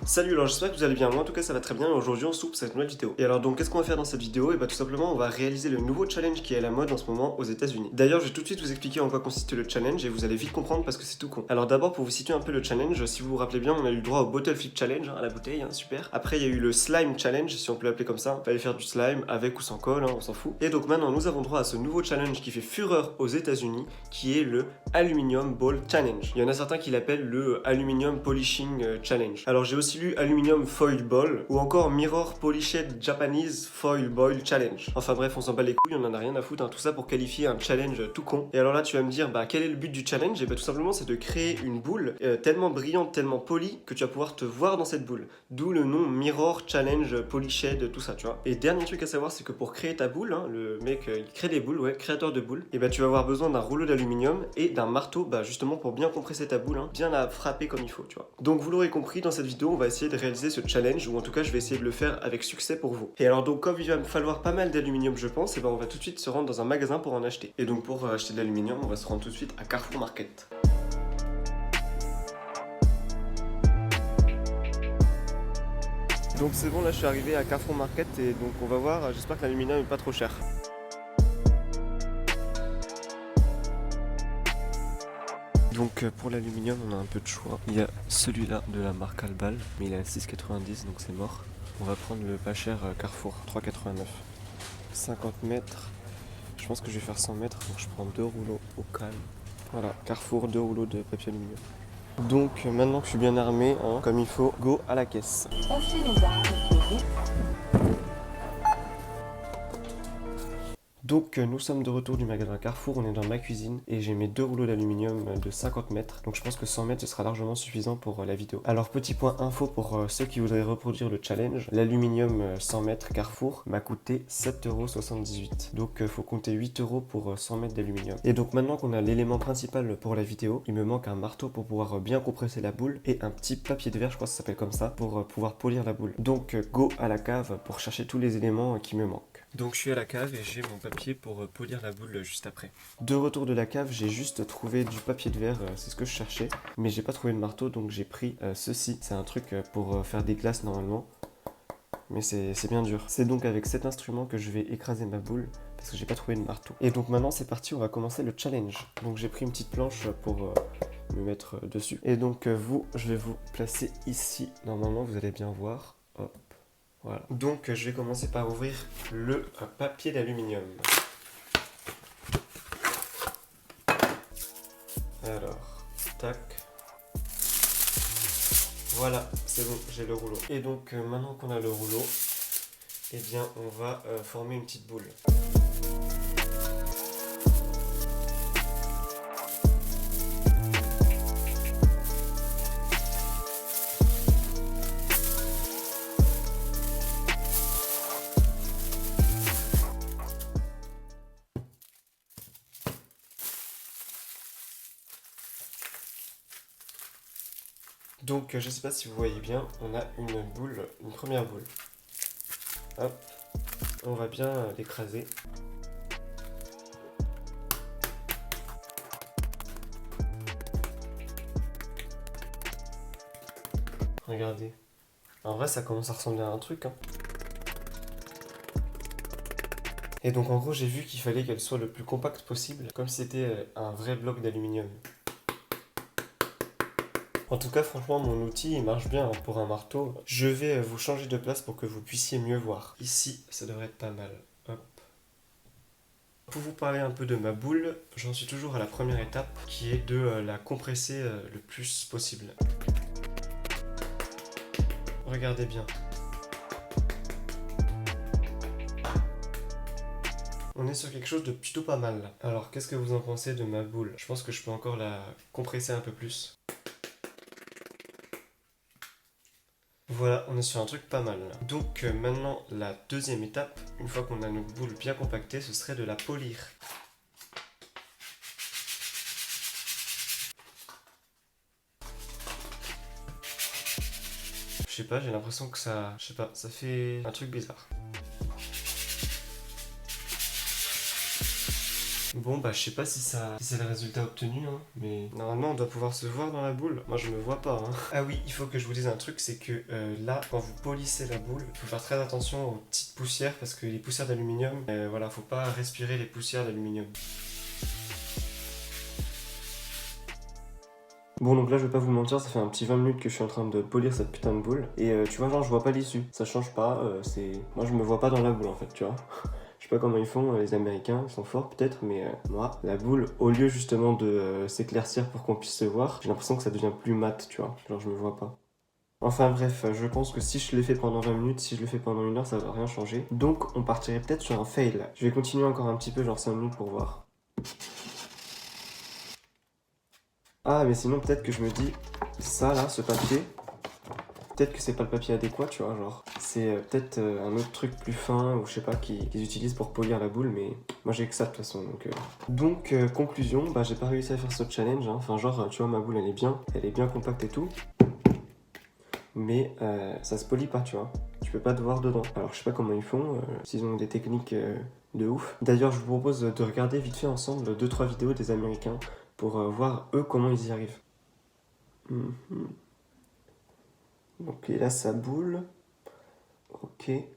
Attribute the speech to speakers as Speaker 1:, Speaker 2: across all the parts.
Speaker 1: Salut, alors j'espère que vous allez bien, moi en tout cas ça va très bien et aujourd'hui on se retrouve pour cette nouvelle vidéo. Et alors donc qu'est-ce qu'on va faire dans cette vidéo? Et bah tout simplement on va réaliser le nouveau challenge qui est à la mode en ce moment aux États-Unis. D'ailleurs je vais tout de suite vous expliquer en quoi consiste le challenge et vous allez vite comprendre parce que c'est tout con. Alors d'abord pour vous situer un peu le challenge, si vous vous rappelez bien on a eu le droit au bottle flip challenge à la bouteille, super. Après il y a eu le slime challenge si on peut l'appeler comme ça, il fallait faire du slime avec ou sans colle, on s'en fout. Et donc maintenant nous avons droit à ce nouveau challenge qui fait fureur aux États-Unis qui est le Aluminium Ball Challenge. Il y en a certains qui l'appellent le Aluminium Polishing Challenge. Alors j'ai aussi lu Aluminium Foil Ball ou encore Mirror Polished Japanese Foil Ball Challenge. Enfin bref, on s'en bat les couilles, on en a rien à foutre, tout ça pour qualifier un challenge tout con. Et alors là, tu vas me dire, quel est le but du challenge? Et tout simplement, c'est de créer une boule tellement brillante, tellement polie que tu vas pouvoir te voir dans cette boule. D'où le nom Mirror Challenge Polished, tout ça, tu vois. Et dernier truc à savoir, c'est que pour créer ta boule, le mec, il crée des boules, créateur de boules, et tu vas avoir besoin d'un rouleau d'aluminium et d'un marteau, justement pour bien compresser ta boule, bien la frapper comme il faut, tu vois. Donc vous l'aurez compris, dans cette vidéo, on va essayer de réaliser ce challenge, ou en tout cas je vais essayer de le faire avec succès pour vous. Et alors donc comme il va me falloir pas mal d'aluminium je pense, et on va tout de suite se rendre dans un magasin pour en acheter. Et donc pour acheter de l'aluminium, on va se rendre tout de suite à Carrefour Market. Donc c'est bon, là je suis arrivé à Carrefour Market et donc on va voir, j'espère que l'aluminium est pas trop cher. Donc pour l'aluminium on a un peu de choix. Il y a celui-là de la marque Albal, mais il est à 6,90 donc c'est mort. On va prendre le pas cher Carrefour, 3,89. 50 mètres. Je pense que je vais faire 100 mètres, donc je prends 2 rouleaux au calme. Voilà, Carrefour, 2 rouleaux de papier aluminium. Donc maintenant que je suis bien armé, comme il faut, go à la caisse. Donc nous sommes de retour du magasin Carrefour, on est dans ma cuisine et j'ai mes 2 rouleaux d'aluminium de 50 mètres. Donc je pense que 100 mètres ce sera largement suffisant pour la vidéo. Alors petit point info pour ceux qui voudraient reproduire le challenge. L'aluminium 100 mètres Carrefour m'a coûté 7,78 €. Donc faut compter 8 € pour 100 mètres d'aluminium. Et donc maintenant qu'on a l'élément principal pour la vidéo, il me manque un marteau pour pouvoir bien compresser la boule et un petit papier de verre, je crois que ça s'appelle comme ça, pour pouvoir polir la boule. Donc go à la cave pour chercher tous les éléments qui me manquent. Donc je suis à la cave et j'ai mon papier pour polir la boule juste après. De retour de la cave, j'ai juste trouvé du papier de verre, c'est ce que je cherchais. Mais j'ai pas trouvé de marteau donc j'ai pris ceci. C'est un truc pour faire des glaces normalement. Mais c'est bien dur. C'est donc avec cet instrument que je vais écraser ma boule parce que j'ai pas trouvé de marteau. Et donc maintenant c'est parti, on va commencer le challenge. Donc j'ai pris une petite planche pour me mettre dessus. Et donc je vais vous placer ici. Normalement vous allez bien voir. Hop. Voilà. Donc je vais commencer par ouvrir le papier d'aluminium. Alors, tac. Voilà, c'est bon, j'ai le rouleau. Et donc maintenant qu'on a le rouleau, eh bien on va former une petite boule. Donc je sais pas si vous voyez bien, on a une boule, une première boule. Hop, on va bien l'écraser. Regardez. En vrai ça commence à ressembler à un truc. Et donc en gros j'ai vu qu'il fallait qu'elle soit le plus compacte possible, comme si c'était un vrai bloc d'aluminium. En tout cas, franchement, mon outil, il marche bien pour un marteau. Je vais vous changer de place pour que vous puissiez mieux voir. Ici, ça devrait être pas mal. Hop. Pour vous parler un peu de ma boule, j'en suis toujours à la première étape, qui est de la compresser le plus possible. Regardez bien. On est sur quelque chose de plutôt pas mal là. Alors, qu'est-ce que vous en pensez de ma boule? Je pense que je peux encore la compresser un peu plus. Voilà, on est sur un truc pas mal là. Donc maintenant, la deuxième étape, une fois qu'on a nos boules bien compactées, ce serait de la polir. Je sais pas, j'ai l'impression que ça... Je sais pas, ça fait un truc bizarre. Bon bah je sais pas si c'est le résultat obtenu hein, mais normalement on doit pouvoir se voir dans la boule. Moi je me vois pas hein. Ah oui, il faut que je vous dise un truc, c'est que là quand vous polissez la boule, il faut faire très attention aux petites poussières parce que les poussières d'aluminium, voilà, faut pas respirer les poussières d'aluminium. Bon donc là je vais pas vous mentir, ça fait un petit 20 minutes que je suis en train de polir cette putain de boule. Et tu vois genre je vois pas l'issue, ça change pas, moi je me vois pas dans la boule en fait, tu vois. Je sais pas comment ils font, les Américains, ils sont forts peut-être, mais moi, la boule, au lieu justement de s'éclaircir pour qu'on puisse se voir, j'ai l'impression que ça devient plus mat, tu vois, genre je me vois pas. Enfin bref, je pense que si je le fais pendant 20 minutes, si je le fais pendant 1 heure, ça va rien changer. Donc on partirait peut-être sur un fail. Je vais continuer encore un petit peu, genre 5 minutes pour voir. Ah mais sinon peut-être que je me dis, ça là, ce papier, peut-être que c'est pas le papier adéquat, tu vois, genre. C'est peut-être un autre truc plus fin, ou je sais pas, qu'ils utilisent pour polir la boule, mais moi j'ai que ça de toute façon, donc... conclusion, bah j'ai pas réussi à faire ce challenge, hein. Enfin genre, tu vois, ma boule elle est bien compacte et tout, mais ça se polit pas, tu vois. Tu peux pas te voir dedans. Alors je sais pas comment ils font, s'ils ont des techniques de ouf. D'ailleurs, je vous propose de regarder vite fait ensemble 2-3 vidéos des Américains pour voir eux comment ils y arrivent. Donc là, ça boule. Ok. Et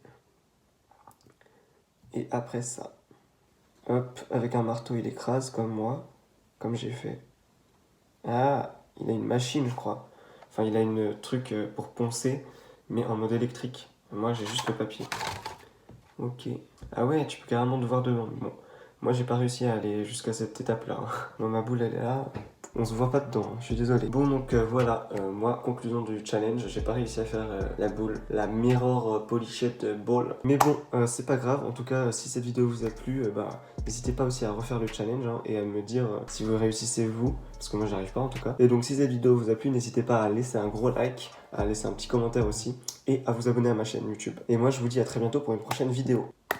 Speaker 1: après ça, hop, avec un marteau, il écrase comme moi, comme j'ai fait. Ah, il a une machine, je crois. Enfin, il a une truc pour poncer, mais en mode électrique. Moi, j'ai juste le papier. Ok. Ah ouais, tu peux carrément te voir dedans. Bon, moi, j'ai pas réussi à aller jusqu'à cette étape-là. Bon, ma boule, elle est là. On se voit pas dedans, je suis désolé. Bon donc voilà, moi, conclusion du challenge, j'ai pas réussi à faire la boule, la Mirror Polished Ball. Mais bon, c'est pas grave, en tout cas, si cette vidéo vous a plu, bah, n'hésitez pas aussi à refaire le challenge hein, et à me dire si vous réussissez vous, parce que moi j'arrive pas en tout cas. Et donc si cette vidéo vous a plu, n'hésitez pas à laisser un gros like, à laisser un petit commentaire aussi, et à vous abonner à ma chaîne YouTube. Et moi je vous dis à très bientôt pour une prochaine vidéo.